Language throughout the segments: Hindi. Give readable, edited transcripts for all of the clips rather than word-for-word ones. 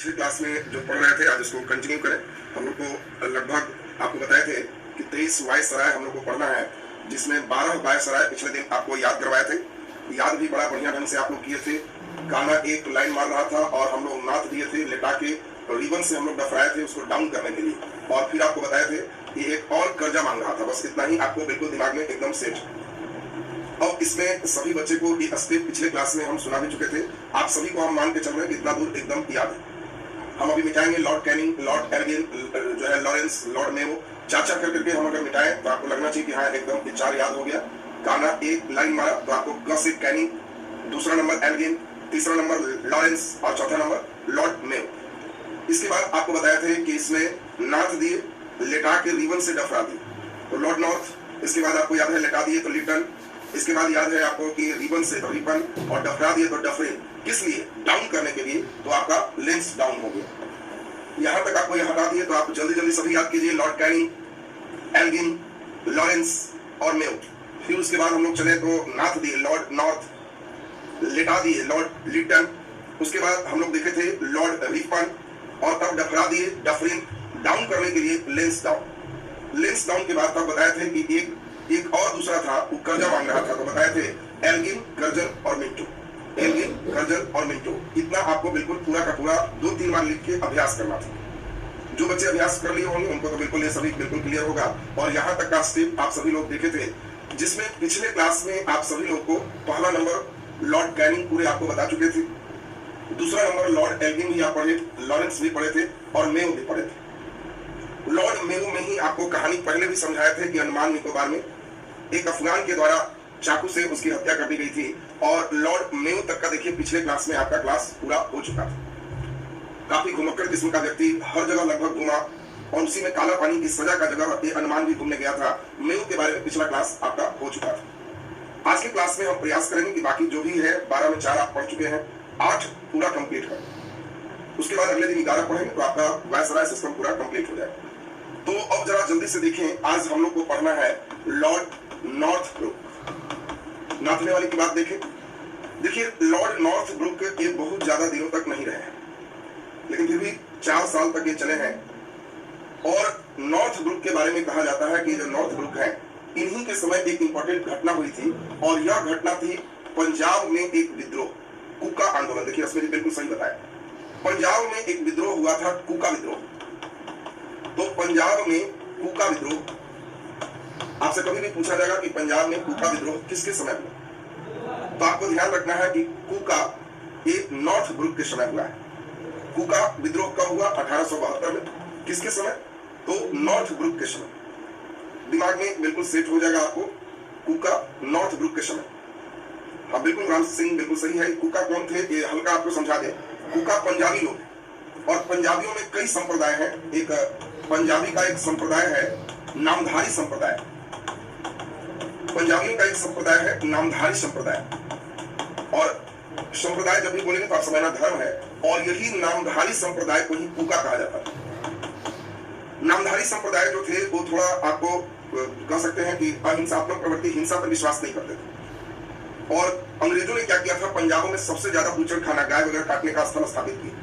पिछली क्लास में जो पढ़ रहे थे आज उसको कंटिन्यू करें। हम लोग को लगभग आपको बताए थे कि 23 वाय सराय हम लोग को पढ़ना है, जिसमें 12 वाय सराय पिछले दिन आपको याद करवाए थे। याद भी बड़ा बढ़िया ढंग से आप लोग किए थे। गाना एक लाइन मार रहा था और हम लोग नाथ दिए थे लेटा के, रिबन से हम लोग डफराए थे उसको डाउन करने के लिए, और फिर आपको बताए थे कि एक और कर्जा मांग रहा था। बस इतना ही आपको बिल्कुल दिमाग में एकदम सेट। अब इसमें सभी बच्चे को ये स्टेप पिछले क्लास में हम सुना भी चुके थे। आप सभी को हम मान के चल रहे हैं कि इतना दूर एकदम याद है। हम अभी मिटाएंगे लॉर्ड कैनिंग, लॉर्ड एल्गिन, जो है लॉरेंस, लॉर्ड मेयो, चार करके हम अगर मिटाएं तो आपको लगना चाहिए कि हाँ एकदम ये 4 याद हो गया। गाना एक लाइन मारा तो आपको गॉसिप कैनिंग, दूसरा नंबर एल्गिन, तीसरा नंबर लॉरेंस और चौथा नंबर लॉर्ड मेयो। इसके बाद आपको बताए थे कि इसमें नाथ दिए, लेटा के रिबन से डफरा दिए तो लॉर्ड नॉर्थ। इसके बाद आपको याद है लेटा दिए तो लिटन। इसके बाद याद है आपको कि रिबन से रिबन और डफरा दिए तो डफरिन। किस लिए? डाउन करने के लिए, तो आपका लेंस डाउन हो गया। यहां तक आपको हटा दिए तो आप जल्दी जल्दी सभी याद कीजिए। लॉर्ड कैनिंग, एल्गिन, लॉरेंस और मेयो। फिर उसके बाद हम लोग चले तो नाथ दिए लॉर्ड नॉर्थ, लेटा दिए लॉर्ड लिटन। उसके बाद हम लोग देखे थे लॉर्ड रिपन और तब डफरा दिए डफरिन, डाउन करने के लिए लेंस डाउन। लेंस डाउन के बाद तब बताए थे कि एक और दूसरा था, वो कर्जा मांग रहा था, तो बताए थे एल्गिन, कर्जन और मिंटो। एल्गिन, कर्जन और मिंटो। इतना आपको बिल्कुल पूरा का पूरा 2-3 बार लिख के अभ्यास करना था। जो बच्चे अभ्यास कर लिए होंगे उनको तो बिल्कुल ये सभी बिल्कुल क्लियर होगा। और यहाँ तक का स्टेप आप सभी लोग देखे थे, जिसमें पिछले क्लास में आप सभी लोग को पहला नंबर लॉर्ड कैनिंग पूरे आपको बता चुके थे, दूसरा नंबर लॉर्ड एल्गिन भी आप पढ़े, लॉरेंस भी पढ़े थे और मेयो भी पढ़े थे। लॉर्ड मेयो में ही आपको कहानी पहले भी समझाए थे कि अंडमान निकोबार में एक अफगान के द्वारा चाकू से उसकी हत्या कर दी गई थी। और लॉर्ड मेयो तक का देखिए पिछले क्लास में आपका क्लास पूरा हो चुका था। काफी घुमक्कड़ किस्म का व्यक्ति हर जगह लगभग घुमा और उसी में काला पानी की सजा का जगह ये अंडमान भी घूमने गया था। मेयो के बारे में पिछला क्लास आपका हो चुका था। आज के क्लास में हम प्रयास करेंगे कि बाकी जो भी है 12 में 4 आप पढ़ चुके हैं, 8 पूरा कंप्लीट कर। उसके बाद अगले दिन 11 पढ़ेंगे तो आपका वायसराय सिस्टम पूरा कंप्लीट हो जाएगा। तो अब जरा जल्दी से देखें, आज हम लोग को पढ़ना है लॉर्ड नॉर्थ ब्रुक। नाथने वाली की बात देखें। देखिए लॉर्ड नॉर्थ ब्रुक ये बहुत ज्यादा दिनों तक नहीं रहे हैं, लेकिन फिर भी 4 साल तक ये चले हैं। और नॉर्थ ब्रुक के बारे में कहा जाता है कि जो नॉर्थ ब्रुक है, इन्हीं के समय एक इंपॉर्टेंट घटना हुई थी और यह घटना थी पंजाब में एक विद्रोह, कुका आंदोलन। देखिए इसमें बिल्कुल सही बताया, पंजाब में एक विद्रोह हुआ था, कुका विद्रोह। तो पंजाब में कुका विद्रोह, आपसे कभी भी पूछा जाएगा कि पंजाब में कुका विद्रोह किसके समय हुआ, तो आपको ध्यान रखना है कि कुका एक नॉर्थ ब्रुक के समय हुआ है। कुका विद्रोह कब हुआ? 1872 में। किसके समय? तो नॉर्थ ब्रुक के समय। दिमाग में बिल्कुल सेट हो जाएगा आपको, कुका नॉर्थ ब्रुक के समय। हाँ बिल्कुल, राम सिंह बिल्कुल सही है। कुका कौन थे ये हल्का आपको समझा दे। कुका पंजाबी लोग, और पंजाबियों में कई संप्रदाय हैं। एक पंजाबी का एक संप्रदाय है नामधारी संप्रदाय, पंजाबियों का एक संप्रदाय है नामधारी संप्रदाय। और संप्रदाय जब भी बोलेंगे तो आप समझना धर्म है, और यही नामधारी संप्रदाय को ही कुका कहा जाता है। नामधारी संप्रदाय जो थे वो थोड़ा आपको कह सकते हैं कि अहिंसात्मक प्रवृत्ति, हिंसा पर विश्वास नहीं करते थे। और अंग्रेजों ने क्या किया था, पंजाबों में सबसे ज्यादा बूचड़ खाना, गाय वगैरह काटने का स्थल स्थापित किया।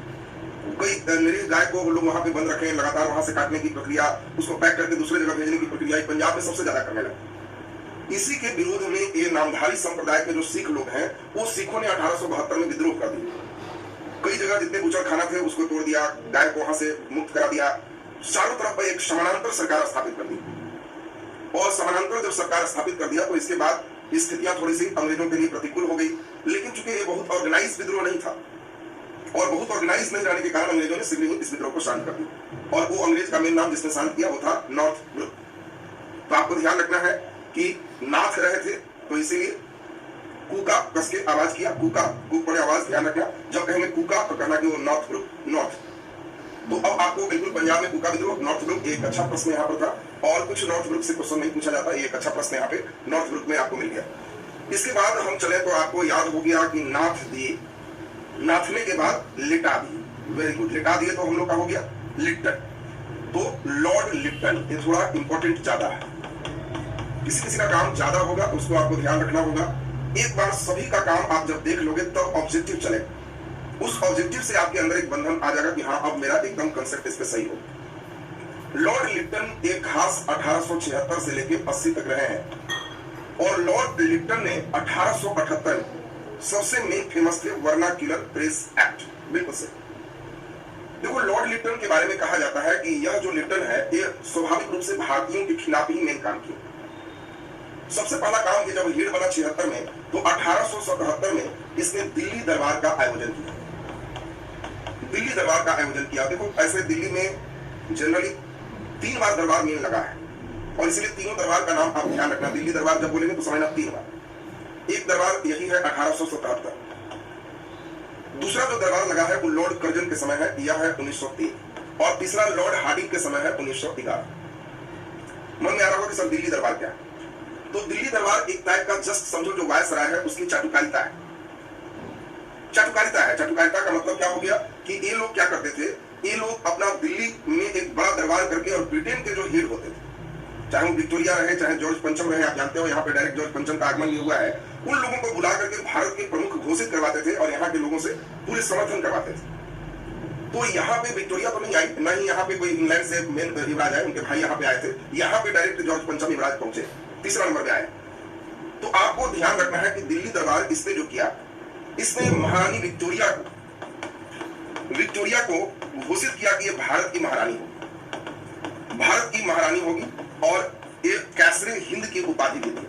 कई निरीह गाय को लोग वहां पे बंद रखे, लगातार वहां से काटने की प्रक्रिया, उसको पैक करके दूसरे जगह भेजने की प्रक्रिया पंजाब में सबसे ज्यादा करने लगे। इसी के विरोध में ये नामधारी संप्रदाय के जो सिख लोग हैं, वो सिखों ने 1872 में विद्रोह कर दिया। कई जगह जितने बूचड़ खाना थे उसको तोड़ दिया, गाय को वहां से मुक्त करा दिया, चारों तरफ पर एक समानांतर सरकार स्थापित कर दी। और समानांतर जब सरकार स्थापित कर दिया तो इसके बाद स्थितियां थोड़ी सी अंग्रेजों के लिए प्रतिकूल हो गई। लेकिन चूंकि ये बहुत ऑर्गेनाइज विद्रोह नहीं था और बहुत ऑर्गेनाइज नहीं रहने के कारण अंग्रेजों ने शीघ्र ही इस विद्रोह को शांत कर दिया। और वो अंग्रेज का मेन नाम जिसने शांत किया वो था नॉर्थ ब्रुक। तो आपको ध्यान रखना है कि नाथ रहे थे, तो इसीलिए कुका कस के आवाज किया, कुका, कुक पड़े आवाज, ध्यान रखना। जब कहेंगे कुका तो कहना कि वो नॉर्थ ब्रुक, नॉर्थ। तो अब आपको बिल्कुल पंजाब में कुका विद्रोह, नॉर्थ ब्रुक, एक अच्छा प्रश्न यहाँ पर था। और कुछ नॉर्थ ब्रुक से क्वेश्चन नहीं पूछा जाता, एक अच्छा प्रश्न यहाँ पे नॉर्थ ब्रुक में आपको मिल गया। इसके बाद हम चले तो आपको याद हो गया कि नाथ दिए, नाथने के बाद लिटा दिए। वेरी गुड, लिटा दिए तो हम लोग का हो गया लिप्टन। तो लॉर्ड लिप्टन ये थोड़ा इंपॉर्टेंट ज्यादा है, किसी किसी का काम ज्यादा होगा उसको आपको ध्यान रखना होगा। एक बार सभी का काम आप जब देख लोगे तब ऑब्जेक्टिव चलेगा। उस ऑब्जेक्टिव से आपके अंदर एक बंधन आ जाएगा कि हाँ अब मेरा एकदम कंसेप्ट इस पे सही हो। लॉर्ड लिप्टन एक खास 1876 से लेकर 80 तक रहे हैं और लॉर्ड लिप्टन ने 1878 सबसे मेन फेमस थे वर्नाक्यूलर प्रेस एक्ट। बिल्कुल सही। देखो लॉर्ड लिप्टन के बारे में कहा जाता है कि यह जो लिप्टन है ये स्वाभाविक रूप से भारतीयों के खिलाफ ही मेन काम किया। सबसे पहला काम कि जब हीड बना 76 में तो 1877 में इसने दिल्ली दरबार का आयोजन किया। दिल्ली दरबार का आयोजन किया। देखो ऐसे दिल्ली में जनरली 3 बार दरबार मेन लगा है और इसलिए तीनों दरबार का नाम आप ध्यान रखना। दिल्ली दरबार जब बोलेंगे तो समझना 3 बार। एक दरबार यही है 1877, दूसरा जो दरबार लगा है वो लॉर्ड कर्जन के समय है, यह है 1903 और तीसरा लॉर्ड हार्डिंग के समय है 1911। मन में आ रहा होगा कि सर दिल्ली दरबार क्या है? तो दिल्ली दरबार एक टाइप का जस्ट समझो जो वायसराय है उसकी चाटुकारिता है। चाटुकारिता है। चाटुकारिता का मतलब क्या हो गया कि ये लोग क्या करते थे, ये लोग अपना दिल्ली में एक बड़ा दरबार करके और ब्रिटेन के जो हेड होते थे, चाहे वो विक्टोरिया रहे चाहे जॉर्ज पंचम रहे, आप जानते हो यहाँ पे डायरेक्ट जॉर्ज पंचम का आगमन हुआ है, उन लोगों को बुला करके भारत के प्रमुख घोषित करवाते थे और यहाँ के लोगों से पूरे समर्थन करवाते थे। तो यहाँ पे विक्टोरिया तो नहीं आई, ना ही यहाँ पे कोई इंग्लैंड से मेन युवराज आए, उनके भाई यहाँ पे आए थे। यहाँ पे डायरेक्ट जॉर्ज पंचम युवराज पहुंचे, तीसरा नंबर पे आए। तो आपको ध्यान रखना है कि दिल्ली दरबार इसने जो किया, इसने महारानी विक्टोरिया को घोषित किया कि ये भारत की महारानी होगी, भारत की महारानी होगी और एक कैसरे हिंद की उपाधि भी दी।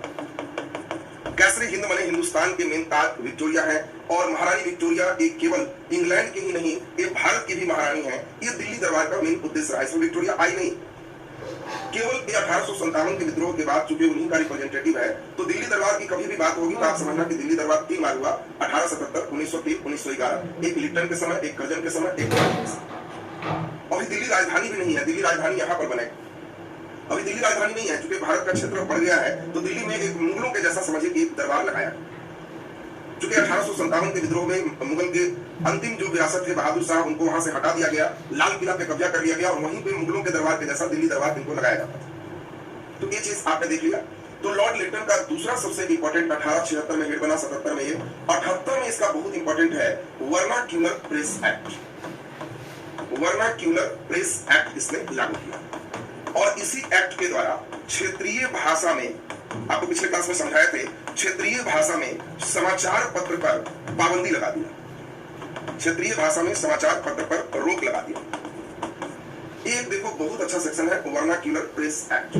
कैसरे हिंद माने हिंदुस्तान के मेन ताज विक्टोरिया है और महारानी विक्टोरिया एक केवल इंग्लैंड की ही नहीं, ये भारत की भी महारानी है। ये दिल्ली दरबार का मेन उद्देश्य रहा। इसमें विक्टोरिया आई नहीं, केवल 1857 के विद्रोह के बाद चूंकि उन्हीं का रिप्रेजेंटेटिव है, तो दिल्ली दरबार की कभी भी बात होगी तो आप समझना कि दिल्ली दरबार 3 बार हुआ, 1877, 1903, 1911। एक लिप्टन के समय, एक कर्जन के समय, एक के समय। अभी दिल्ली राजधानी भी नहीं है, दिल्ली राजधानी यहाँ पर बनेगी। अभी दिल्ली राजधानी नहीं है, चूंकि भारत का क्षेत्र बढ़ गया है तो दिल्ली में एक मुगलों के जैसा समझिए कि एक दरबार लगाया। चूंकि 1857 के विद्रोह में मुगल के अंतिम जो विरासत थे बहादुर शाह, उनको वहां से हटा दिया गया, लाल किला पे कब्जा कर लिया गया और वहीं पे मुगलों के दरबार के जैसा दिल्ली दरबार इनको लगाया जाता था। तो ये चीज आपने देख लिया। तो लॉर्ड लिप्टन का दूसरा सबसे इंपॉर्टेंट 1876 में हेड बना, 77 में ये, 78 में इसका बहुत इंपॉर्टेंट है vernacular press act. Vernacular press act इसने लागू किया और इसी एक्ट के द्वारा क्षेत्रीय भाषा में, आपको पिछले क्लास में समझाए थे, क्षेत्रीय भाषा में समाचार पत्र पर पाबंदी लगा दिया। क्षेत्रीय भाषा में समाचार पत्र पर रोक लगा दिया। एक देखो बहुत अच्छा सेक्शन है वर्नाक्यूलर प्रेस एक्ट।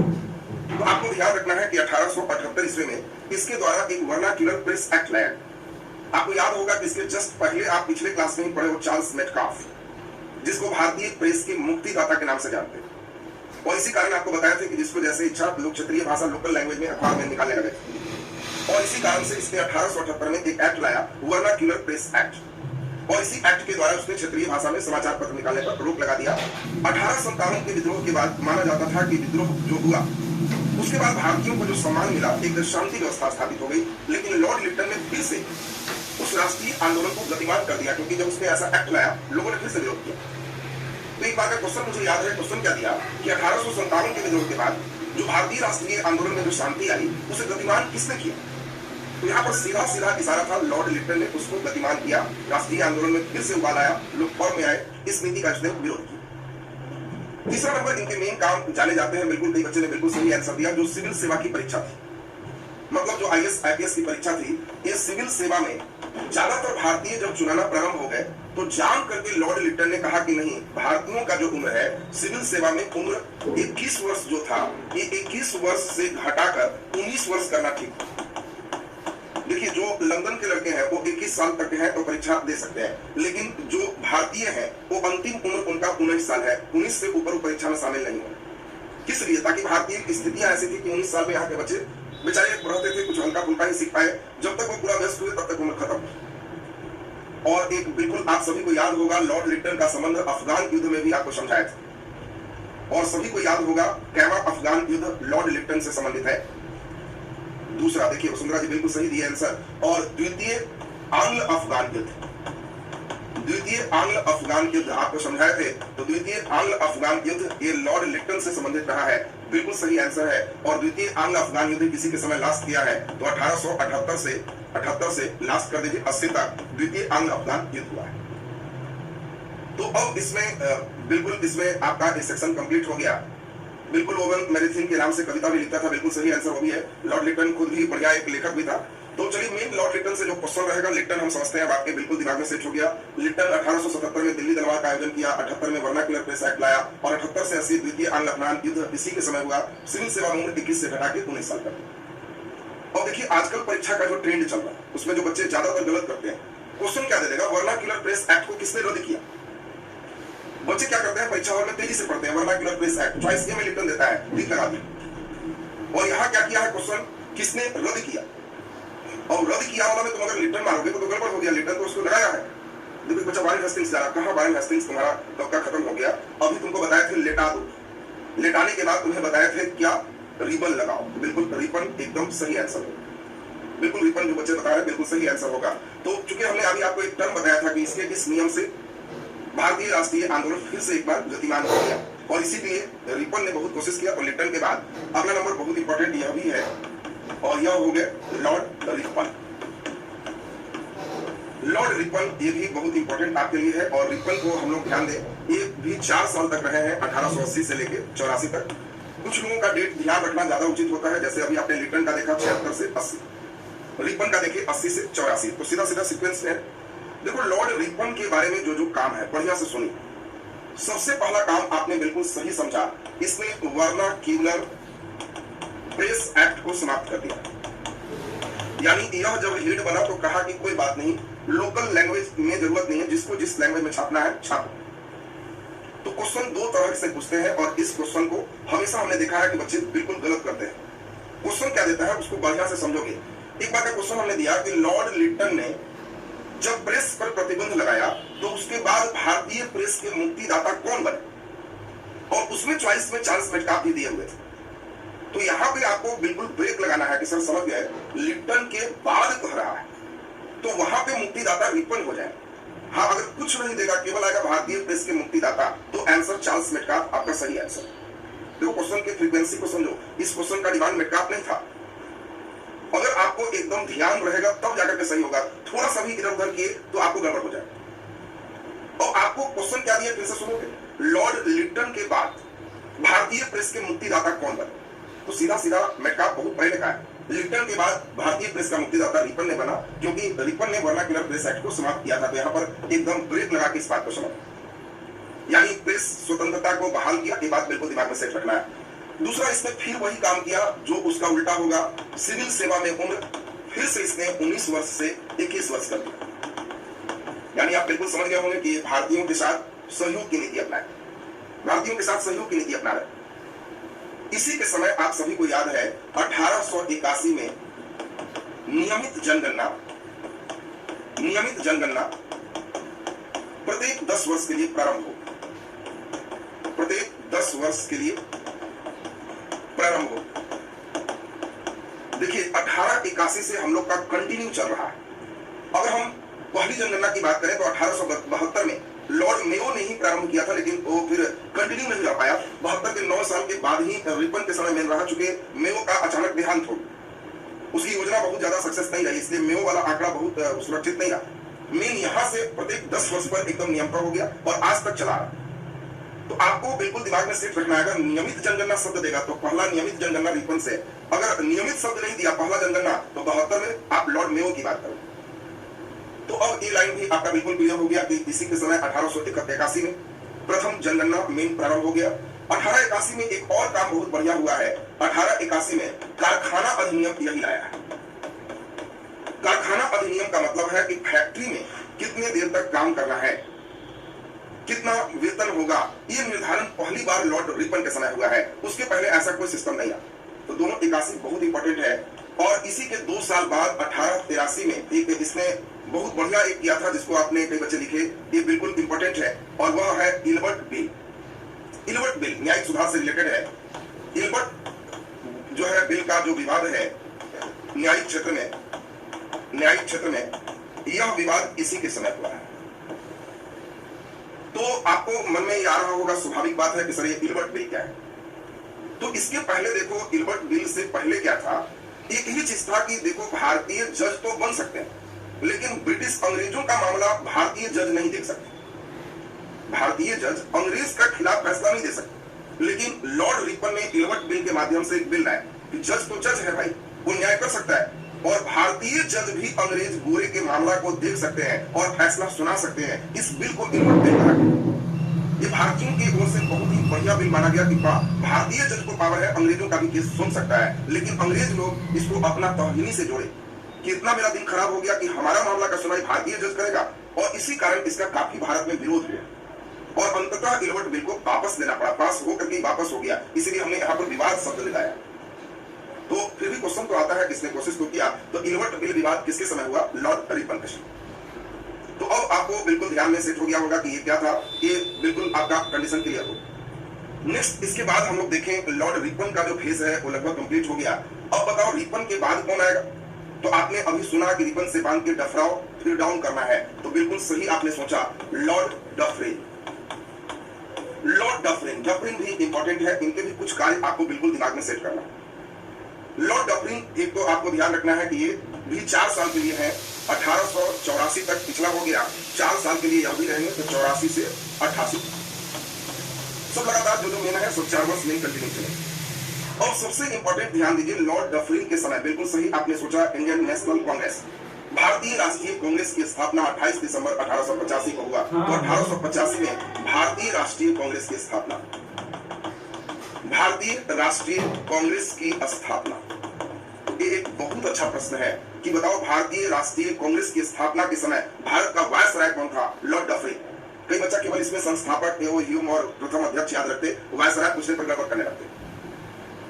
तो आपको ध्यान रखना है कि 1878 ईस्वी में इसके द्वारा एक वर्नाक्यूलर प्रेस एक्ट लाया। आपको याद होगा कि इसके जस्ट पहले आप पिछले क्लास में ही पढ़े हो चार्ल्स मेटकाफ, जिसको भारतीय प्रेस के मुक्तिदाता के नाम से जानते हैं। और इसी कारण आपको बताया था कि जिसको जैसे इच्छा लोग क्षेत्रीय भाषा लोकल लैंग्वेज में अखबार में निकालने लगे और इसी कारण से इसने 1878 में एक एक्ट लाया वर्नाक्यूलर प्रेस एक्ट और इसी एक्ट के द्वारा उसने क्षेत्रीय भाषा में समाचार पत्र निकालने पर रोक लगा दिया। 1857 के विद्रोह के बाद माना जाता था कि विद्रोह जो हुआ उसके बाद भारतीयों को जो सम्मान मिला, एक शांति व्यवस्था स्थापित हो गई, लेकिन लॉर्ड लिप्टन ने फिर से उस राष्ट्रीय आंदोलन को गतिमान कर दिया क्योंकि जब उसने ऐसा एक्ट लाया लोगों ने फिर से विरोध किया। तो एक बार का क्वेश्चन मुझे याद है, क्वेश्चन क्या दिया कि 1857 के विद्रोह के बाद जो भारतीय राष्ट्रीय आंदोलन में जो शांति आई उसे गतिमान किसने किया? तो यहाँ पर सीधा सीधा इशारा था लॉर्ड लिप्टन ने उसको गतिमान किया, राष्ट्रीय आंदोलन में फिर से उबाल आया, लोग फॉर्म में आए, इस नीति का इसने विरोध किया। तीसरा नंबर इनके मेन काम जाने जाते हैं, बिल्कुल कई बच्चे ने बिल्कुल सही आंसर दिया, जो सिविल सेवा की परीक्षा थी, मतलब जो IAS IPS की परीक्षा थी, ये सिविल सेवा में ज्यादातर भारतीय जब चुनाना प्रारंभ हो गए तो जान करके लॉर्ड लिप्टन ने कहा कि नहीं, भारतीयों का जो उम्र है सिविल सेवा में उम्र 21 वर्ष जो था ये 21 वर्ष से घटाकर 19 वर्ष करना ठीक। देखिए जो लंदन के लड़के हैं वो 21 साल तक हैं तो परीक्षा दे सकते हैं, लेकिन जो भारतीय हैं वो अंतिम उम्र उनका 19 साल है, 19 से ऊपर परीक्षा में शामिल नहीं हो। किस लिए? ताकि भारतीय की स्थितियां ऐसी थी कि 19 साल में यहाँ के बच्चे बेचारे रहते थे, कुछ हल्का फुल्का ही सीख पाए, जब तक वो पूरा व्यस्त हुए तब तक उम्र खत्म। और एक बिल्कुल आप सभी को याद होगा लॉर्ड लिप्टन का संबंध अफगान युद्ध में भी आपको समझाया था और सभी को याद होगा कैमा अफगान युद्ध लॉर्ड लिप्टन से संबंधित है। दूसरा देखिए वसुंधरा जी बिल्कुल सही दिया आंसर। और द्वितीय आंग्ल अफगान युद्ध, द्वितीय आंग्ल अफगान युद्ध आपको समझाए थे, तो द्वितीय आंग्ल अफगान युद्ध ये लॉर्ड लिप्टन से संबंधित रहा है, बिल्कुल सही आंसर है। और द्वितीय आंग्ल अफगान युद्ध किसी के समय लास्ट किया है तो 1878 से लास्ट कर दीजिए 80 तक द्वितीय आंग्ल अफगान युद्ध हुआ है। तो अब इसमें बिल्कुल इसमें आपका ये सेक्शन कंप्लीट हो गया। बिल्कुल ओवन मैरेथिन के नाम से कविता भी लिखता था, बिल्कुल सही आंसर वो भी है। लॉर्ड लिटन खुद भी बढ़िया एक लेखक भी था। तो चलिए मेन लॉर्ड लिटन से जो क्वेश्चन रहेगा, लिटन हम समझते हैं, अब आपके बिल्कुल दिमाग में सेट हो गया। लिटन 1877 में दिल्ली दरबार का आयोजन किया, 78 में वर्नाक्युलर प्रेस एक्ट लाया और 78 से 80 द्वितीय आंग्ल अफगान युद्ध इसी के समय हुआ। सिविल सेवा उम्र 21 से घटा के 19 साल कर दिया। और देखिए आजकल परीक्षा का जो ट्रेंड चल रहा है उसमें जो बच्चे ज्यादातर गलत करते हैं, क्वेश्चन क्या दे देगा, वर्नाक्युलर प्रेस एक्ट को किसने रद्द किया। बच्चे क्या करते हैं, परीक्षा हॉल में तेजी से पढ़ते हैं वर्नाक्युलर प्रेस एक्ट, चॉइस ए में लिटन देता है, टिक लगा दिया। और यहाँ क्या किया है, क्वेश्चन किसने रद्द किया। और रद्द किया वाला में तुम अगर लिटन मारोगे तो गड़बड़ हो गया, लिटन तो उसको लगाया है। देखो बच्चा वारेन हेस्टिंग्स जा रहा, कहाँ वारेन हेस्टिंग्स, तुम्हारा टॉपिक खत्म हो गया। अभी तुमको बताए थे लेटा दो, लेटाने के बाद तुम्हें बताए थे क्या, रिबन लगाओ। बिल्कुल रिबन एकदम सही आंसर होगा, बिल्कुल रिबन जो बच्चे बता रहे बिल्कुल सही आंसर होगा। तो चूंकि हमने अभी आपको एक टर्म बताया था कि इसके किस नियम से भारतीय राष्ट्रीय आंदोलन फिर से एक बार गतिमान हो गया, और इसीलिए रिपन ने बहुत कोशिश किया। और लिटन के बाद अगला नंबर बहुत इंपॉर्टेंट यह भी है, और यह हो गया लॉर्ड रिपन। लॉर्ड रिपन ये भी बहुत इंपॉर्टेंट आपके लिए है, और रिपन को हम लोग ध्यान दें, ये भी 4 साल तक रहे हैं, 1880 से लेकर 84 तक। कुछ लोगों का डेट ध्यान रखना ज्यादा उचित होता है, जैसे अभी आपने लिटन का देखा 76 से 80, रिपन का देखिए 80 से 84, तो सीधा सीधा सीक्वेंस है। देखो लॉर्ड रिपन के बारे में जो जो काम है बढ़िया से सुनिए। सबसे पहला काम आपने बिल्कुल सही समझा, इसने वर्नाक्युलर प्रेस एक्ट को समाप्त कर दिया। यानी यह जब लीड बना तो कहा कि कोई बात नहीं, लोकल लैंग्वेज में जरूरत नहीं है, जिसको जिस लैंग्वेज में छापना है छापो। तो क्वेश्चन 2 तरह से पूछते हैं, और इस क्वेश्चन को हमेशा हमने देखा है कि बच्चे बिल्कुल गलत करते हैं। क्वेश्चन क्या देता है उसको बढ़िया से समझोगे। एक बार का क्वेश्चन हमने दिया कि लॉर्ड लिटन ने जब प्रेस पर प्रतिबंध लगाया तो उसके बाद भारतीय प्रेस के मुक्तिदाता कौन बने, और उसमें चॉइस में चार्ल्स मेटकाफ भी दिए हुए थे। तो यहाँ पे आपको बिल्कुल ब्रेक लगाना है कि सर समझ गए लिटन के बाद कह रहा है, तो वहां पे मुक्तिदाता रिपन हो जाए। हाँ अगर कुछ नहीं देगा, केवल आएगा भारतीय प्रेस के मुक्तिदाता, तो आंसर चार्ल्स मेटकाफ आपका सही आंसर। देखो क्वेश्चन की फ्रीक्वेंसी को समझो, इस क्वेश्चन का डिमांड मेटकाफ नहीं था। अगर आपको एकदम ध्यान रहेगा तब जाकर के सही होगा, थोड़ा सा भी इधर उधर किए तो आपको गड़बड़ हो जाए। और आपको क्वेश्चन क्या दिया फिर से सुनोगे, लॉर्ड लिटन के बाद भारतीय प्रेस के मुक्तिदाता कौन बने, तो सीधा सीधा मेटकाफ बहुत पहले का है। लिटन के बाद भारतीय प्रेस का मुक्तिदाता रिपन ने बना, क्योंकि रिपन ने वर्नाक्युलर प्रेस एक्ट को समाप्त किया था। तो यहाँ पर एकदम ब्रेक लगा के इस बात को समझ, यानी प्रेस स्वतंत्रता को बहाल किया, ये बात बिल्कुल दिमाग में सेट रखना है। दूसरा, इसने फिर वही काम किया जो उसका उल्टा होगा, सिविल सेवा में उम्र फिर से इसने 19 वर्ष से 21 वर्ष कर दिया। यानी आप बिल्कुल समझ गए होंगे कि भारतीयों के साथ सहयोग की नीति अपनाए, भारतीयों के साथ सहयोग की नीति अपना रहे। इसी के समय आप सभी को याद है 1881 में नियमित जनगणना प्रत्येक 10 वर्ष के लिए प्रारंभ हो, प्रत्येक 10 वर्ष के लिए प्रारंभ हो। देखिए 1881 से हम लोग का कंटिन्यू चल रहा है। अगर हम पहली जनगणना की बात करें तो 1872 में लॉर्ड मेयो ने ही प्रारंभ किया था, लेकिन वो फिर कंटिन्यू नहीं रह पाया। 72 के 9 साल के बाद ही रिपन के समय में रहा, चुके मेयो का अचानक देहांत हो, उसकी योजना बहुत ज्यादा सक्सेस नहीं रही, इसलिए मेयो वाला आंकड़ा बहुत सुरक्षित नहीं रहा। मेन यहाँ से प्रत्येक 10 वर्ष पर एकदम नियम पर हो गया और आज तक चला रहा। तो आपको बिल्कुल दिमाग में सेट रखना है, अगर नियमित जनगणना शब्द देगा तो पहला नियमित जनगणना रिपन से, अगर नियमित शब्द नहीं दिया पहला जनगणना तो 72 में आप लॉर्ड मेयो की बात करो। तो अब ये लाइन भी आपका बिल्कुल क्लियर हो गया कि इसी के समय 1881 में प्रथम जनगणना मेन प्रारंभ हो गया। 1881 में एक और काम बहुत बढ़िया हुआ है, 1881 में कारखाना अधिनियम यही लाया है। कारखाना अधिनियम का मतलब है कि फैक्ट्री में कितने देर तक काम करना है, कितना वेतन होगा, ये निर्धारण पहली बार लॉर्ड रिपन के समय हुआ है। उसके पहले ऐसा कोई सिस्टम नहीं था। तो दोनों 81 बहुत इंपॉर्टेंट है। और इसी के 2 साल बाद 1883 में एक इसने बहुत बढ़िया एक किया था, जिसको आपने कई बच्चे लिखे, ये बिल्कुल इंपॉर्टेंट है, और वह है इल्बर्ट बिल। इल्बर्ट बिल न्यायिक सुधार से रिलेटेड है। इल्बर्ट जो है बिल का जो विवाद है न्यायिक क्षेत्र में यह विवाद इसी के समय हुआ है। तो आपको मन में आ रहा होगा, स्वाभाविक बात है कि सर ये इल्बर्ट बिल क्या है। तो इसके पहले देखो, इल्बर्ट बिल से पहले क्या था, एक ही चीज था कि देखो भारतीय जज तो बन सकते हैं, लेकिन ब्रिटिश अंग्रेजों का मामला भारतीय जज नहीं देख सकते। भारतीय जज अंग्रेज का खिलाफ फैसला नहीं दे सकते, लेकिन लॉर्ड रिपन ने इलवर्ट बिल के माध्यम से एक बिल लाया कि जज तो जज है भाई, वो न्याय कर सकता है और भारतीय जज भी अंग्रेज गोरे के मामला को देख सकते हैं और फैसला सुना सकते हैं। इस बिल को इलवर्ट बिल कहा गया। ये भारतीयों की ओर से बहुत ही बढ़िया बिल माना गया कि भारतीय जज को पावर है, अंग्रेजों का भी केस सुन सकता है, लेकिन अंग्रेज लोग इसको अपना तौहीनी से जोड़े कि इतना मेरा दिन खराब हो गया कि हमारा मामला का सुनाई भारतीय जज करेगा, और इसी कारण इसका काफी भारत में विरोध हुआ और अंततः इलवर्ट बिल को वापस लेना पड़ा। पास होकर के वापस हो गया, इसीलिए हमने यहाँ पर विवाद शब्द लगाया। तो फिर भी क्वेश्चन तो आता है, किसने कोशिश तो किया, तो इलवर्ट बिल विवाद किसके समय हुआ? लॉर्ड रिपन के समय। तो अब आपको बिल्कुल ध्यान में सेट हो गया होगा कि ये क्या था, ये बिल्कुल आपका कंडीशन क्लियर हो। नेक्स्ट इसके बाद हम लोग देखें लॉर्ड रिपन का जो फेज है वो लगभग कंप्लीट हो गया। अब बताओ रिपन के बाद कौन आएगा? तो आपने अभी सुना कि रिपन से बांध के डफराओ फिर डाउन करना है, तो बिल्कुल सही आपने सोचा, Lord Dufferin. Lord Dufferin, Dufferin भी इंपॉर्टेंट है, इनके भी कुछ कार्य आपको बिल्कुल दिमाग में सेट करना। लॉर्ड डफरिन एक तो आपको ध्यान रखना है कि ये भी 4 साल के लिए है, 1884 तक पिछला हो गया, 4 साल के लिए यह भी रहेंगे, तो 84 से 88 सब लगातार जो मेन है सब 4 वर्ष मेन कंटिन्यू चले। और सबसे इंपॉर्टेंट ध्यान दीजिए, लॉर्ड डफरिन के समय बिल्कुल सही आपने सोचा, इंडियन नेशनल कांग्रेस, भारतीय राष्ट्रीय कांग्रेस की स्थापना 28 दिसंबर 1885 को हुआ। तो 1885 में भारतीय राष्ट्रीय कांग्रेस की स्थापना, भारतीय राष्ट्रीय कांग्रेस की स्थापना। ये एक बहुत अच्छा प्रश्न है कि बताओ भारतीय राष्ट्रीय कांग्रेस की स्थापना के समय भारत का वायसराय कौन था? Lord Dufferin. कई बच्चा केवल इसमें संस्थापक ह्यूम और प्रथम अध्यक्ष याद रखते, वायसराय पूछने पर गड़बड़ करने लगते।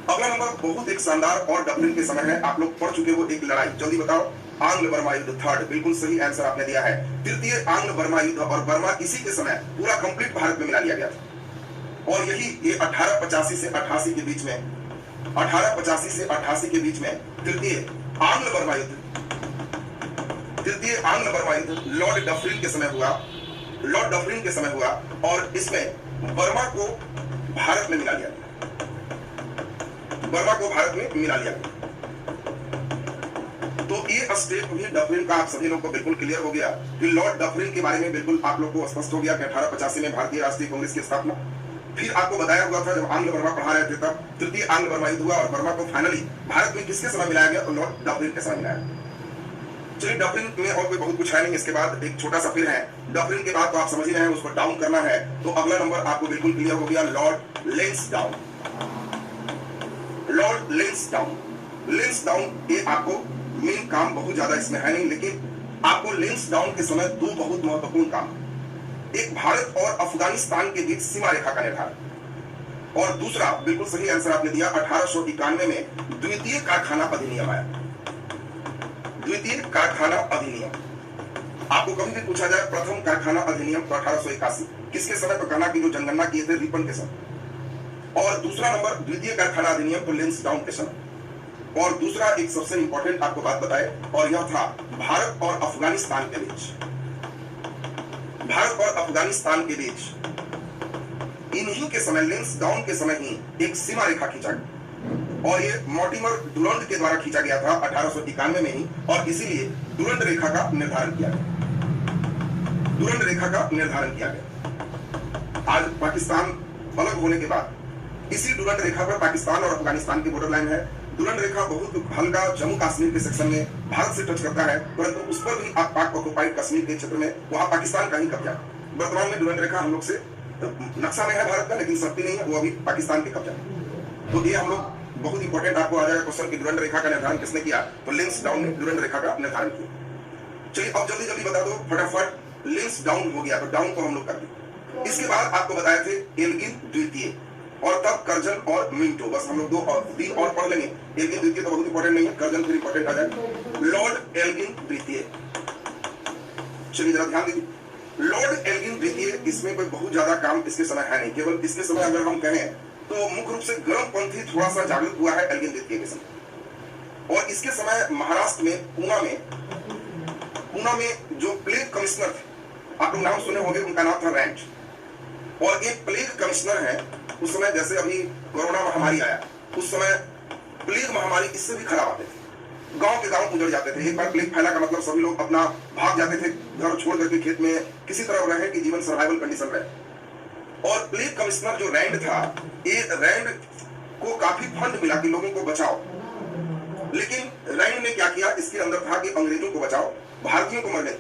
अगला नंबर बहुत एक शानदार और डफरिन के समय है, आप लोग पढ़ चुके हो एक लड़ाई, जल्दी बताओ। आंग्ल बर्मा युद्ध, थर्ड, बिल्कुल सही आंसर आपने दिया है। तृतीय आंग्ल बर्मा युद्ध, और बर्मा इसी के समय पूरा कंप्लीट भारत में मिला लिया गया था। और यही ये 1885 से 88 के बीच में, 1885 से 88 के बीच में तृतीय आंग्ल बर्मा युद्ध, तृतीय आंग्ल बर्मा युद्ध लॉर्ड डफरिन के समय हुआ, लॉर्ड डफरिन के समय हुआ, और इसमें बर्मा को भारत में मिला लिया गया, बर्मा को भारत में मिला लिया गया। तो ये स्टेप भी डफरिन का आप सभी लोग को बिल्कुल क्लियर हो गया कि लॉर्ड डफरिन के बारे में बिल्कुल आप लोग को स्पष्ट हो गया कि 1885 में भारतीय राष्ट्रीय कांग्रेस की स्थापना। फिर आपको बताया हुआ था जब आंग्ल बर्मा पढ़ा रहे थे तब तृतीय आंग्ल बर्मा युद्ध हुआ, और बर्मा को फाइनली भारत में किसके समय मिलाया गया? तो लॉर्ड डफरिन के समय मिलाया। चलिए डफरिन में और कोई बहुत कुछ है नहीं, इसके बाद एक छोटा सा फिर है। डफरिन के बाद तो आप समझ ही रहे हैं, उसको डाउन करना है, तो अगला नंबर आपको बिल्कुल क्लियर हो गया, Lord Lansdowne. Lord Lansdowne, Lansdowne ये आपको मेन काम बहुत ज्यादा इसमें है नहीं, लेकिन आपको लेंसडाउन के समय 2 बहुत महत्वपूर्ण काम, एक भारत और अफगानिस्तान के बीच सीमा रेखा का निर्धारण, और दूसरा बिल्कुल सही आंसर आपने दिया, 1891 में द्वितीय कारखाना अधिनियम आया। द्वितीय कारखाना अधिनियम आपको कभी भी पूछा जाए, प्रथम कारखाना अधिनियम तो 1881 किसके समय पर कहना कि जो जनगणना किए थे रिपन के समय, और दूसरा नंबर द्वितीय कारखाना अधिनियम तो लेंसडाउन के समय। और दूसरा एक सबसे इंपॉर्टेंट आपको बात बताए, और यह था भारत और अफगानिस्तान के बीच, भारत और अफगानिस्तान के बीच इन्हीं के समय, लेंसडाउन के समय ही एक सीमा रेखा खींचा गया, और ये मॉर्टिमर डुरंड के द्वारा खींचा गया था 1891 में ही, और इसीलिए डुरंड रेखा का निर्धारण किया गया, डुरंड रेखा का निर्धारण किया गया। आज पाकिस्तान अलग होने के बाद इसी डुरंड रेखा पर पाकिस्तान और अफगानिस्तान की बॉर्डर लाइन है। डुरंड रेखा बहुत हल्का जम्मू कश्मीर के सेक्शन में भारत से टच करता है, परंतु उस पर भी आप पाक ऑक्युपाइड कश्मीर के क्षेत्र में वहां पाकिस्तान का ही कब्जा है। वर्तमान में डुरंड रेखा हम लोग से नक्शा में है भारत का, लेकिन शक्ति नहीं है, वो अभी पाकिस्तान के कब्जा है। तो ये हम लोग बहुत इंपॉर्टेंट आपको आ जाएगा क्वेश्चन की डुरंड रेखा का निर्धारण किसने किया? तो लेंसडाउन ने डुरंड रेखा का निर्धारण किया। चलिए अब जल्दी जल्दी बता दो फटाफट, लेंसडाउन हो गया तो डाउन को हम लोग कर दिए। इसके बाद आपको बताए थे एल्गिन द्वितीय, और तब कर्जन और मिंटो, बस हम लोग 2 और 3 और पढ़ लेंगे। एल्गिन द्वितीय तो बहुत इंपॉर्टेंट नहीं है, कर्जन फिर इंपॉर्टेंट आ जाए। लॉर्ड एल्गिन द्वितीय, चलिए जरा ध्यान दीजिए, लॉर्ड एल्गिन द्वितीय, इसमें कोई बहुत ज्यादा काम इसके समय है नहीं, केवल इसके समय अगर हम कहें तो मुख्य रूप से गर्मपंथी थोड़ा सा जागरूक हुआ है एल्गिन द्वितीय के समय। और इसके समय महाराष्ट्र में पूना में जो प्लेग कमिश्नर थे, आप लोग नाम सुने होंगे, उनका नाम था रैंट, और एक प्लेग कमिश्नर है। उस समय जैसे अभी कोरोना महामारी आया, उस समय प्लेग महामारी इससे भी खराब आते थे, गांव के गांव उजड़ जाते थे। एक बार प्लेग फैला का मतलब सभी लोग अपना भाग जाते थे, घर छोड़ करके खेत में किसी तरह रहे कि जीवन सर्वाइवल कंडीशन रहे। और प्लेग कमिश्नर जो रैंड था, ये रैंड को काफी फंड मिला कि लोगों को बचाओ, लेकिन रैंड ने क्या किया, इसके अंदर था कि अंग्रेजों को बचाओ, भारतीयों को मर गए,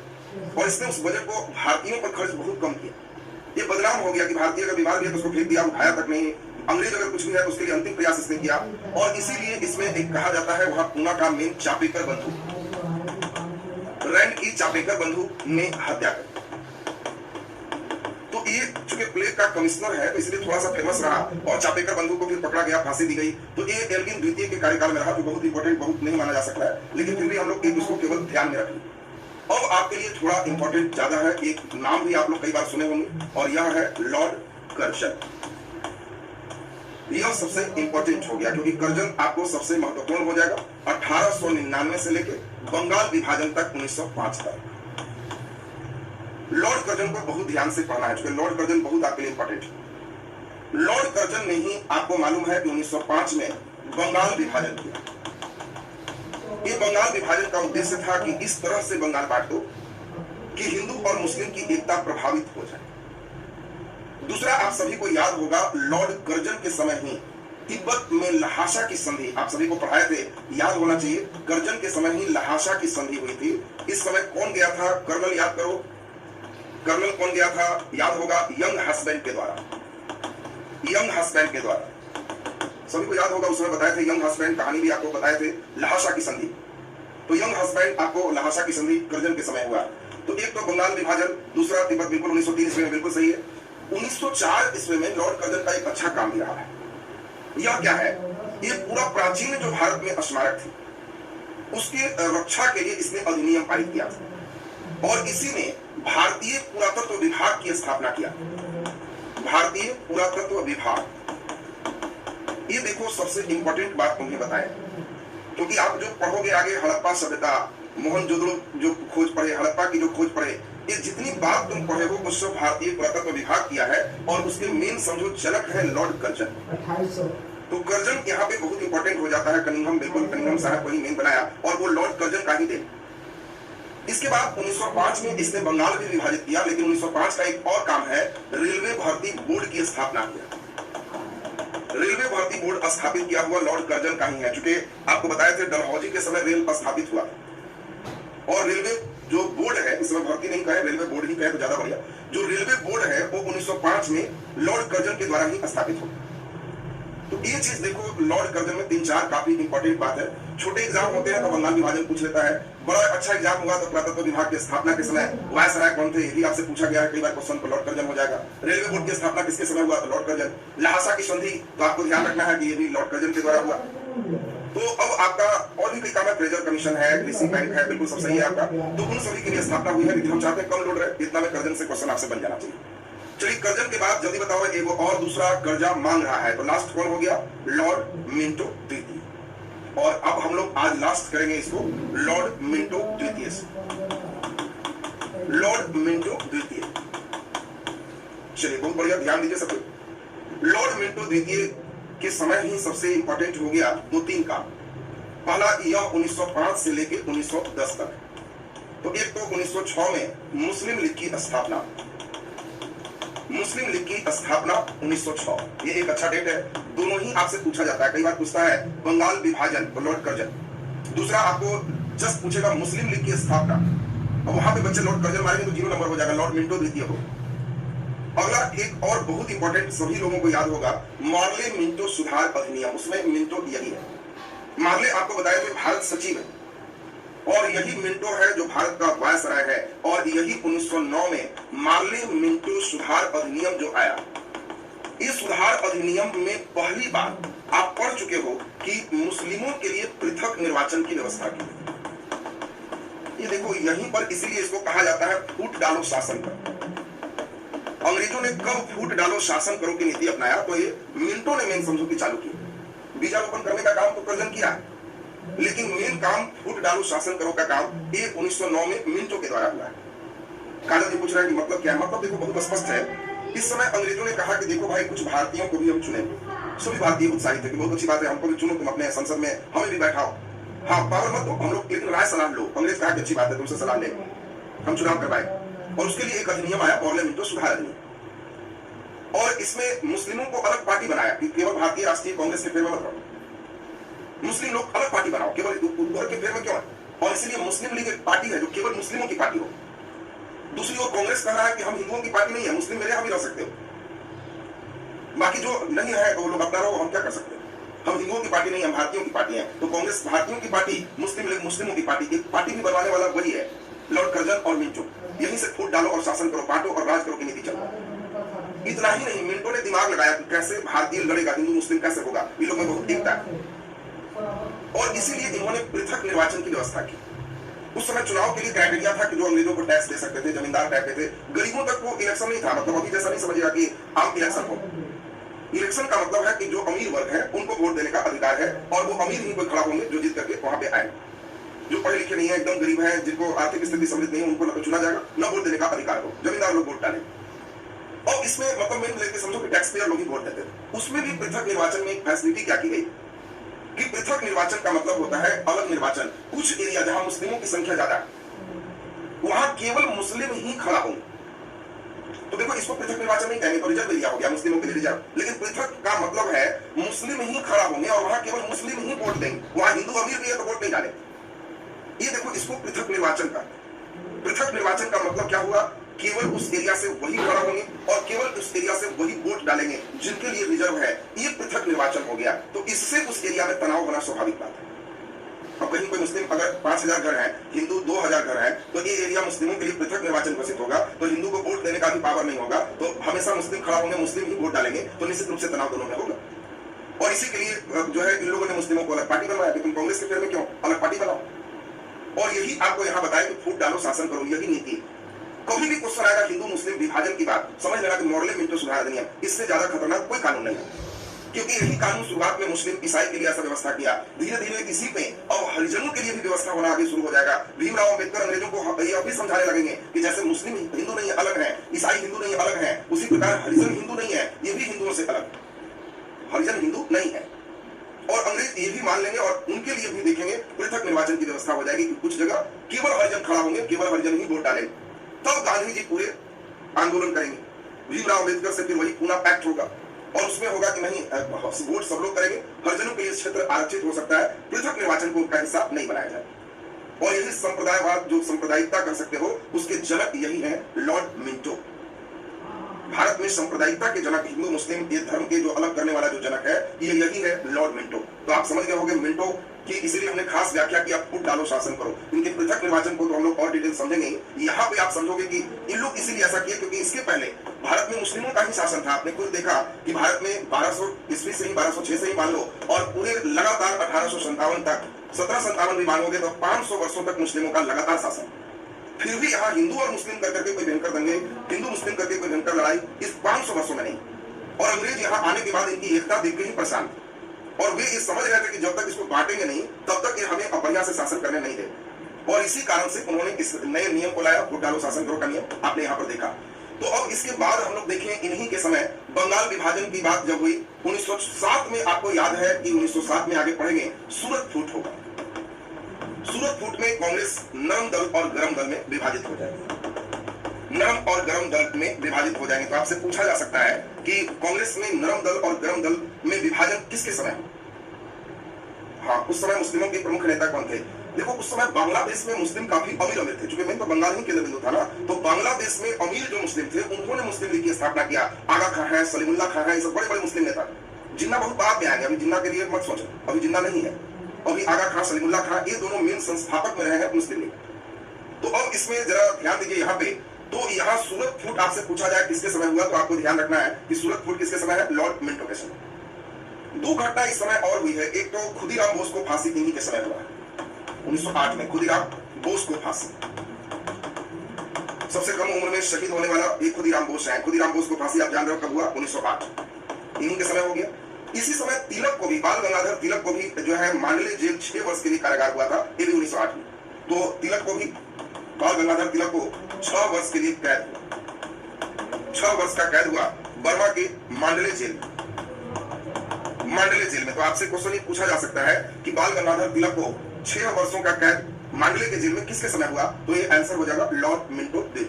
और इसने उस बजट को भारतीयों पर खर्च बहुत कम किया। ये बदनाम हो गया कि भारतीय अगर बीमार भी है तो उसको फेंक दिया, उठाया तक नहीं, अंग्रेज अगर कुछ भी है तो उसके लिए अंतिम प्रयास इसने किया। और इसीलिए इसमें एक कहा जाता है वहां पूना का मेन चापेकर बंधु, रैंड की चापेकर बंधु ने हत्या कर। तो ये चूंकि प्लेग का कमिश्नर है तो इसलिए थोड़ा सा फेमस रहा, और चापेकर बंधु को फिर पकड़ा गया, फांसी दी गई। तो ये एल्गिन द्वितीय के कार्यकाल में रहा, जो बहुत इंपॉर्टेंट, बहुत नहीं माना जा सकता है, लेकिन फिर भी हम लोग एक उसको केवल ध्यान में रखें। अब आपके लिए थोड़ा इंपॉर्टेंट ज्यादा है, एक नाम भी आप लोग कई बार सुने होंगे, और यह है लॉर्ड कर्जन। यह सबसे इंपॉर्टेंट हो गया क्योंकि कर्जन आपको सबसे महत्वपूर्ण हो जाएगा 1899 से लेकर बंगाल विभाजन तक 1905 तक। लॉर्ड कर्जन को बहुत ध्यान से पढ़ना है क्योंकि लॉर्ड कर्जन बहुत आपके लिए इंपॉर्टेंट है। लॉर्ड कर्जन ने ही आपको मालूम है कि 1905 में बंगाल विभाजन किया। ये बंगाल विभाजन का उद्देश्य था कि इस तरह से बंगाल बांट दो कि हिंदू और मुस्लिम की एकता प्रभावित हो जाए। दूसरा, आप सभी को याद होगा लॉर्ड कर्जन के समय ही तिब्बत में लहासा की संधि, आप सभी को पढ़ाए थे, याद होना चाहिए, कर्जन के समय ही लहासा की संधि हुई थी। इस समय कौन गया था, कर्नल याद करो, कर्नल कौन गया था, याद होगा, यंग हस्बैंड के द्वारा, यंग हस्बैंड के द्वारा, सभी को याद होगा, उस समय बताए थे, यंग हस्बैंड कहानी भी आपको बताए थे, लहासा की संधि। तो यंग हस्बैंड आपको लहासा की संधि कर्जन के समय हुआ। तो एक तो बंगाल विभाजन, दूसरा तिब्बत, बिल्कुल 1903 ईस्वी में बिल्कुल सही है। 1904 ईस्वी में लॉर्ड कर्जन का एक अच्छा काम भी रहा है। यह क्या है, ये पूरा प्राचीन जो भारत में स्मारक थी उसके रक्षा के लिए इसने अधिनियम पारित किया था, और इसी ने भारतीय पुरातत्व विभाग की स्थापना किया। भारतीय पुरातत्व विभाग, ये देखो सबसे इंपॉर्टेंट बात तुम्हें बताएं, क्योंकि आप जो पढ़ोगे आगे हड़प्पा सभ्यता, मोहनजोदड़ो जो खोज पढ़े, हड़प्पा की जो खोज पढ़े, ये जितनी बात तुम पढ़े हो वो सब भारतीय पुरातत्व विभाग किया है, और उसके मेन समझो जनक है लॉर्ड कर्जन। तो कर्जन यहाँ पे बहुत इंपॉर्टेंट हो जाता है। कनिंघम, बिल्कुल कनिंघम साहब को ही मेन बनाया, और वो लॉर्ड कर्जन का ही थे। इसके बाद 1905 में इसने बंगाल भी विभाजित किया, लेकिन 1905 का एक और काम है, रेलवे भर्ती बोर्ड की स्थापना किया। रेलवे भर्ती बोर्ड स्थापित किया हुआ लॉर्ड कर्जन का ही है, चूंकि आपको बताए थे डलहौजी के समय रेल स्थापित हुआ, और रेलवे जो बोर्ड है, इसमें भर्ती नहीं कहे, रेलवे बोर्ड ही कहे तो ज्यादा बढ़िया, जो रेलवे बोर्ड है वो 1905 में लॉर्ड कर्जन के द्वारा ही स्थापित हुआ। तो ये चीज देखो, लॉर्ड कर्जन में 3-4 काफी इंपॉर्टेंट बात है। छोटे एग्जाम होते हैं तो बंगाल विभाजन पूछ लेता है, बड़ा अच्छा एग्जाम हुआ तो पुरातत्व विभाग की स्थापना के समय वायसराय कौन थे, ये भी आपसे पूछा गया है कई बार क्वेश्चन, पर लॉर्ड कर्जन हो जाएगा। रेलवे बोर्ड की स्थापना किसके समय हुआ, तो लॉर्ड कर्जन। लहासा की संधि, तो आपको ध्यान रखना है कि ये भी लॉर्ड कर्जन के द्वारा हुआ। तो अब आपका और भी कई काम है, ट्रेजर कमीशन है, कृषि बैंक है, बिल्कुल सब सही है आपका। तो उन सभी के लिए स्थापना हुई है, लेकिन हम चाहते हैं कम लोड रहे, इतना में कर्जन से क्वेश्चन आपसे बन जाना चाहिए। चलिए, कर्जन के बाद जल्दी बताओ, एक और दूसरा कर्जा मांग रहा है, तो लास्ट कौन हो गया, लॉर्ड मिंटो द्वितीय। और अब हम लोग आज लास्ट करेंगे इसको लॉर्ड मिंटो द्वितीय से, लॉर्ड मिंटो द्वितीय। चलिए, बहुत बढ़िया, ध्यान दीजिए सब। लॉर्ड मिंटो द्वितीय के समय ही सबसे इंपॉर्टेंट हो गया 2-3 काम। पहला, यह 1905 से लेकर 1910 तक। तो एक तो 1906 में मुस्लिम लीग की स्थापना, मुस्लिम लीग की स्थापना 1906, ये एक अच्छा डेट है। दोनों ही आपसे पूछा जाता है, कई बार पूछता है बंगाल विभाजन तो लॉर्ड कर्जन, दूसरा आपको जस्ट पूछेगा मुस्लिम लीग की स्थापना, अब वहां पे बच्चे लॉर्ड कर्जन मारेंगे तो 0 नंबर हो जाएगा, लॉर्ड मिंटो द्वितीय हो। अगला एक और बहुत इंपॉर्टेंट, सभी लोगों को याद होगा, मार्ले मिंटो सुधार अधिनियम, उसमें मिंटो यही है। मार्ले आपको बताया तो भारत सचिव है, और यही मिंटो है जो भारत का वायसराय है, और यही 1909 में मार्ले मिंटो सुधार अधिनियम जो आया, इस सुधार अधिनियम में पहली बार आप पढ़ चुके हो कि मुस्लिमों के लिए पृथक निर्वाचन की व्यवस्था की। ये देखो यहीं पर, इसीलिए इसको कहा जाता है फूट डालो शासन पर। अंग्रेजों ने कब फूट डालो शासन करो की नीति अपनाया, तो ये मिंटो ने मेन समझो की चालू की। बीजारोपण करने का काम तो कर्जन किया, लेकिन मेन काम फूट डालो शासन करो का काम ये 1909 में मिंटो के द्वारा हुआ है। काजल जी पूछ रहा है कि मतलब क्या है, मतलब देखो बहुत स्पष्ट है। इस समय अंग्रेजों ने कहा कि देखो भाई, कुछ भारतीयों को भी हम चुनेंगे। सभी भारतीय उत्साहित है कि बहुत अच्छी बात है, हमको भी चुनो, तुम अपने संसद में हमें भी बैठाओ। हाँ, पावर मत दो हम लोग, लेकिन राय सलाह लो। अंग्रेज कहा कि अच्छी बात है, तुमसे सलाह लेंगे, हम चुनाव करवाए। और उसके लिए एक अधिनियम आया, पार्लियामेंटो सुधार अधिनियम। और इसमें मुस्लिमों को अलग पार्टी बनाया कि केवल भारतीय राष्ट्रीय कांग्रेस के फेर में मत रहो, मुस्लिम लोग अलग पार्टी बनाओ, केवल उधर के फेर में क्यों है? और इसीलिए मुस्लिम लीग एक पार्टी है जो केवल मुस्लिमों की पार्टी हो। दूसरी ओर कांग्रेस कह रहा है कि हम हिंदुओं की पार्टी नहीं है, मुस्लिम मेरे यहां भी रह सकते हो, बाकी जो नहीं है वो लोग अपना रहो, हम क्या कर सकते हैं? हम हिंदुओं की पार्टी नहीं, हम भारतीयों की पार्टी है। तो कांग्रेस भारतीयों की पार्टी, मुस्लिम लीग मुस्लिमों की पार्टी, एक पार्टी भी बनवाने वाला वही है, लॉर्ड कर्जन और मिंटो। यहीं से फूट डालो और शासन करो, बांटो और राज करो की नीति चलो। इतना ही नहीं, मिंटो ने दिमाग लगाया कि कैसे भारतीय लड़ेगा, हिंदू मुस्लिम कैसे होगा, ये लोग में बहुत एकता है, और इसीलिए इन्होंने पृथक निर्वाचन की व्यवस्था की। उस समय चुनाव के लिए क्राइटेरिया था कि जो अंग्रेजों को टैक्स दे सकते थे, जमींदार टाइप के थे, गरीबों तक वो इलेक्शन नहीं था। मतलब अभी जैसा नहीं समझिएगा कि आम इलेक्शन हो। इलेक्शन का मतलब है कि जो अमीर वर्ग है उनको वोट देने का अधिकार है, और वो अमीर ही कोई खड़ा होंगे जो जीत करके वहां पे आए। जो पढ़े लिखे नहीं है, एकदम गरीब है, जिनको आर्थिक स्थिति समृद्ध नहीं है, उनको न चुना जाएगा, न वोट देने का अधिकार हो, जमींदार लोग वोट डालें। और इसमें मतलब मेन लेके समझो कि टैक्स पेयर लोग ही वोट देते थे। उसमें भी पृथक निर्वाचन में एक फैसिलिटी क्या की गई कि पृथक निर्वाचन का मतलब होता है अलग निर्वाचन। कुछ एरिया जहां मुस्लिमों की संख्या ज्यादा है वहां केवल मुस्लिम ही खड़ा होंगे। तो देखो, इसको पृथक निर्वाचन नहीं कहेंगे, तो रिजर्व एरिया हो गया, मुस्लिमों के लिए रिजर्व। लेकिन पृथक का मतलब है मुस्लिम ही खड़ा होंगे और वहां केवल मुस्लिम ही वोट देंगे। वहां हिंदू अमीर भी है तो वोट नहीं डाले। ये देखो, इसको पृथक निर्वाचन का, पृथक निर्वाचन का मतलब क्या हुआ? केवल उस एरिया से वही खड़ा होंगे और केवल उस एरिया से वही वोट डालेंगे जिनके लिए रिजर्व है। ये पृथक निर्वाचन हो गया। तो इससे उस एरिया में तनाव होना स्वाभाविक बात है। अब कहीं कोई मुस्लिम अगर 5000 घर है, हिंदू 2000 घर है, तो ये एरिया मुस्लिमों के लिए पृथक निर्वाचन घोषित होगा। तो हिंदू को वोट देने का भी पावर नहीं होगा, तो हमेशा मुस्लिम खड़ा होंगे, मुस्लिम ही वोट डालेंगे, तो निश्चित रूप से तनाव दोनों में होगा। और इसी के लिए जो है इन लोगों ने मुस्लिमों को अलग पार्टी बनवाया कि तुम कांग्रेस के फेर में क्यों, अलग पार्टी बनाओ। और यही आपको यहाँ बताया कि फूट डालो शासन करो, यही नीति। कभी भी क्वेश्चन आएगा हिंदू मुस्लिम विभाजन की बात, समझ लेना कि मॉरले मिंटो सुधार अधिनियम, इससे ज्यादा खतरनाक कोई कानून नहीं है। क्योंकि यही कानून शुरुआत में मुस्लिम ईसाई के लिए ऐसा व्यवस्था किया, धीरे धीरे इसी पे और हरिजनों के लिए भी व्यवस्था होना आगे शुरू हो जाएगा। भीमराव अम्बेडकर अंग्रेजों को ये अभी समझाने लगेंगे कि जैसे मुस्लिम हिंदू नहीं अलग है, ईसाई हिंदू नहीं अलग है, उसी प्रकार हरिजन हिंदू नहीं है, ये भी हिंदुओं से अलग, हरिजन हिंदू नहीं है। और अंग्रेज ये भी मान लेंगे और उनके लिए भी देखेंगे पृथक निर्वाचन की व्यवस्था हो जाएगी कि कुछ जगह केवल हरिजन खड़ा होंगे, केवल हरिजन ही वोट डालेंगे। तब गांधी जी पूरे आंदोलन करेंगे, भीमराव अम्बेडकर से फिर वही पूना पैक्ट होगा और उसमें होगा कि नहीं, वोट सब लोग करेंगे, हरिजनों के लिए क्षेत्र आरक्षित हो सकता है, पृथक निर्वाचन को उनका हिस्सा नहीं बनाया जाए। और यही संप्रदायवाद, जो सांप्रदायिकता कर सकते हो, उसके जनक यही है लॉर्ड मिंटो। भारत में सांप्रदायिकता के जनक, हिंदू मुस्लिम ये धर्म के जो अलग करने वाला जो जनक है, ये यही है लॉर्ड मिंटो। तो आप समझ गए होंगे मिंटो कि इसीलिए हमने खास व्याख्या की, आप फूट डालो शासन करो। इनके पृथक निर्वाचन को तो हम लोग और डिटेल समझेंगे। यहाँ पे आप समझोगे कि इन लोग इसीलिए ऐसा किए क्योंकि इसके पहले भारत में मुस्लिमों का ही शासन था। आपने खुद देखा कि भारत में 1200 ईस्वी से ही, 1206 से ही मान लो, और पूरे लगातार 1857 तक, 1757 भी मानोगे तो 500 वर्षों तक मुस्लिमों का लगातार शासन। फिर भी यहाँ हिंदू और मुस्लिम करके कोई भयंकर दंगे, हिंदू मुस्लिम करके कोई भयंकर लड़ाई इस 500 वर्षों में नहीं। और अंग्रेज यहाँ आने के बाद इनकी एकता देख के ही परेशान थे और वे ये समझ रहे थे कि जब तक इसको बांटेंगे नहीं तब तक ये हमें बढ़िया से शासन करने नहीं देंगे। और इसी कारण से उन्होंने इस नए नियम को लाया, वोट डालो शासन करो का नियम, आपने यहाँ पर देखा। तो अब इसके बाद हम लोग देखें, इन्हीं के समय बंगाल विभाजन की बात जब हुई 1907 में, आपको याद है कि 1907 में आगे पढ़ेंगे, सूरत फूट होगा। सूरत फूट में कांग्रेस नरम दल और गरम दल में विभाजित हो जाएगी, नरम और गरम दल में विभाजित हो जाएंगे। तो आपसे पूछा जा सकता है कि कांग्रेस में नरम दल और गरम दल में विभाजन किसके समय? हाँ, उस समय मुस्लिमों के प्रमुख नेता कौन थे? देखो, उस समय बांग्लादेश में मुस्लिम काफी अमीर थे, चूंकि मैं तो बंगाल ही केंद्र बिंदु था ना, तो बांग्लादेश में अमीर जो मुस्लिम थे उन्होंने मुस्लिम लीग की स्थापना किया। आगा खां है, सलीमुल्लाह खां है, ये सब बड़े बड़े मुस्लिम नेता। जिन्ना बहुत बाद में आएंगे, अभी जिन्ना के लिए मत सोचो, अभी जिन्ना नहीं है। अभी आगा खां, सलीमुल्लाह खां, ये दोनों मेन संस्थापक में रहे हैं मुस्लिम लीग। तो अब इसमें जरा ध्यान दीजिए यहाँ पे। तो यहाँ सूरत फूट आपसे पूछा जाए किसके समय हुआ, तो आपको ध्यान रखना है कि सूरत फूट किसके समय है? लॉर्ड मिंटो के समय। दो घटना इस समय और हुई है। एक तो खुदीराम बोस को फांसी इन्हीं के समय हुआ है, 1908 में खुदीराम बोस को फांसी। सबसे कम उम्र में शहीद होने वाला एक खुदीराम बोस है। खुदीराम बोस को फांसी आप जान रहे हो कब हुआ? 1908, इन्हीं के समय हो गया। इसी समय तिलक को भी, बाल गंगाधर तिलक को भी जो है मांडले जेल 6 वर्ष के लिए कारागार हुआ था, ये भी 1908 में। तो तिलक को भी, बाल गंगाधर तिलक को 6 वर्ष के लिए कैद हुआ, 6 वर्ष का कैद हुआ बर्मा के मांडले जेल में। मांडले जेल में तो आपसे क्वेश्चन ये पूछा जा सकता है कि बाल गंगाधर तिलक को 6 वर्षों का कैद मांडले के जेल में किसके समय हुआ? तो ये आंसर हो जाएगा लॉर्ड मिंटो दे।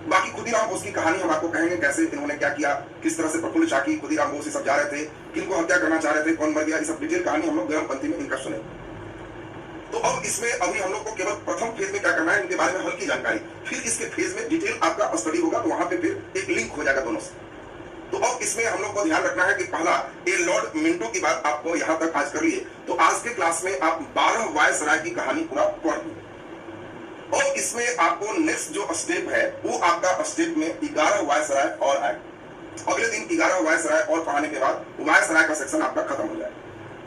बाकी खुद खुदीराम बोस की कहानी हम आपको कहेंगे, कैसे इन्होंने क्या किया, किस तरह से प्रफुल्ल चाकी, खुदीराम बोस ये सब जा रहे थे, किनको हत्या करना चाह रहे थे, कौन मर गया, ये सब डिटेल कहानी हम लोग गर्मपंथी में इनका सुने। तो अब इसमें अभी हम लोग को केवल प्रथम फेज में क्या करना है, इनके बारे में हल्की जानकारी, फिर इसके फेज में डिटेल आपका स्टडी होगा, तो वहां पे फिर एक लिंक हो जाएगा दोनों से। तो अब इसमें हम लोग को ध्यान रखना है कि पहला ये लॉर्ड मिंटो की बात आपको यहां तक आज कर लिए, तो आज के क्लास में आप 12 वायसराय की कहानी पूरा पढ़ ली। और इसमें आपको नेक्स्ट जो स्टेप है वो आपका स्टेप में 11 वायसराय और आए। अगले दिन 11 वायसराय और पढ़ाने के बाद वायसराय का सेक्शन आपका खत्म हो जाए।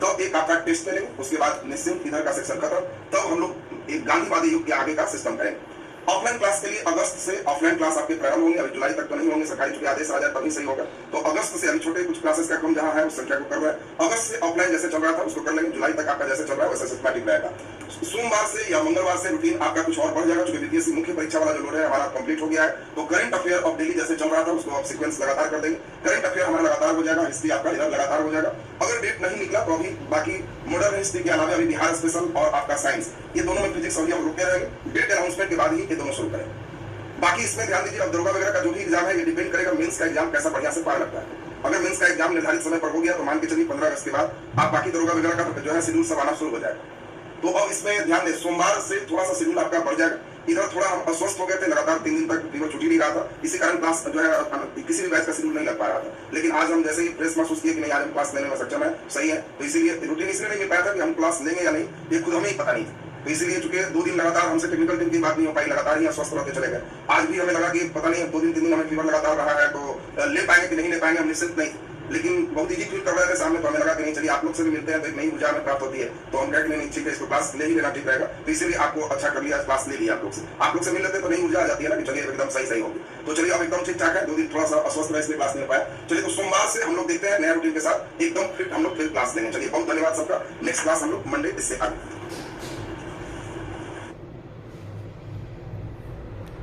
तो एक आपका टेस्ट ले लेंगे, उसके बाद निश्चिंत इधर का सेक्शन खत्म, तब हम लोग एक गांधीवादी युग के आगे का सिस्टम करेंगे। ऑफलाइन क्लास के लिए अगस्त से ऑफलाइन क्लास आपके प्रारंभ होंगे, अभी जुलाई तक तो नहीं होंगे, सरकारी चूंकि आदेश आ जाए तभी सही होगा। तो अगस्त से अभी छोटे कुछ क्लासेस का क्रम जहां है उस संख्या को कर रहा है, अगस्त से ऑफलाइन जैसे चल रहा था उसको कर लेंगे, जुलाई तक आपका जैसे चल रहा है वैसे सिस्टमैटिक रहेगा। सोमवार से या मंगलवार से रूटीन आपका कुछ और बढ़ जाएगा, क्योंकि बीपीएससी मुख्य परीक्षा वाला जो लोड है हमारा कंप्लीट हो गया है। तो करंट अफेयर ऑफ डेली जैसे चल रहा था उसको आप सीक्वेंस लगातार कर देंगे, करंट अफेयर हमारा लगातार हो जाएगा, हिस्ट्री आपका इधर लगातार हो जाएगा। अगर डेट नहीं निकला तो अभी बाकी मॉडर्न हिस्ट्री के अलावा अभी बिहार स्पेशल और आपका साइंस, ये दोनों में फिजिक्स अभी हम रुके रहेंगे, डेट अनाउंसमेंट के बाद ही ये दोनों शुरू करेंगे। बाकी इसमें ध्यान दीजिए, अब दरोगा वगैरह का जो भी एग्जाम है ये डिपेंड करेगा मेंस का एग्जाम कैसा बढ़िया से पार लगता है। अगर मेंस का एग्जाम निर्धारित समय पर हो गया तो मान के चलिए 15 अगस्त के बाद आप बाकी दरोगा वगैरह का जो है शेड्यूल सब आना शुरू हो जाएगा। तो अब इसमें ध्यान दें, सोमवार से थोड़ा सा शेड्यूल आपका बढ़ जाएगा। इधर थोड़ा हम अस्वस्थ हो गए थे, लगातार 3 दिन तक फीवर छुट्टी नहीं रहा था, इसी कारण क्लास जो है किसी भी बैच का शेड्यूल नहीं लग पा रहा था। लेकिन आज हम जैसे ही फ्रेश महसूस किए कि नहीं आज हम क्लास लेने में सक्षम है, सही है, तो इसीलिए रूटीन इसलिए नहीं मिल पाया था कि हम क्लास लेंगे या नहीं ये खुद हमें ही पता नहीं था। तो इसीलिए चूंकि 2 दिन लगातार हमसे टेक्निकल टीम की बात नहीं हो पाई, लगातार ही अस्वस्थ रहते चले गए। आज भी हमें लगा कि पता नहीं 2 दिन 3 दिन हमें फीवर लगातार रहा है, तो ले पाएंगे कि नहीं ले पाएंगे हम निश्चित नहीं, लेकिन बहुत इजी फील कर रहे थे सामने, तो हमें लगा कि नहीं चलिए आप लोग से भी मिलते हैं तो एक नई ऊर्जा में प्राप्त होती है। तो हम कह नहीं ठीक है, इसको क्लास ले ही लेना ठीक रहेगा, तो इसीलिए आपको अच्छा कर लिया, क्लास ले लिया। आप लोग से मिल लेते तो नई ऊर्जा आ जाती है ना कि चलिए एकदम सही होगी। तो चलिए अब एकदम ठीक ठाक है, 2 दिन थोड़ा सा अस्वस्थ रहा इसलिए क्लास नहीं पाया। चलिए तो सोमवार से हम लोग देखते हैं नया रूटीन के साथ एकदम फिट हम लोग फिर क्लास लेंगे। चलिए बहुत धन्यवाद सबका, नेक्स्ट क्लास हम लोग मंडे इससे आगे।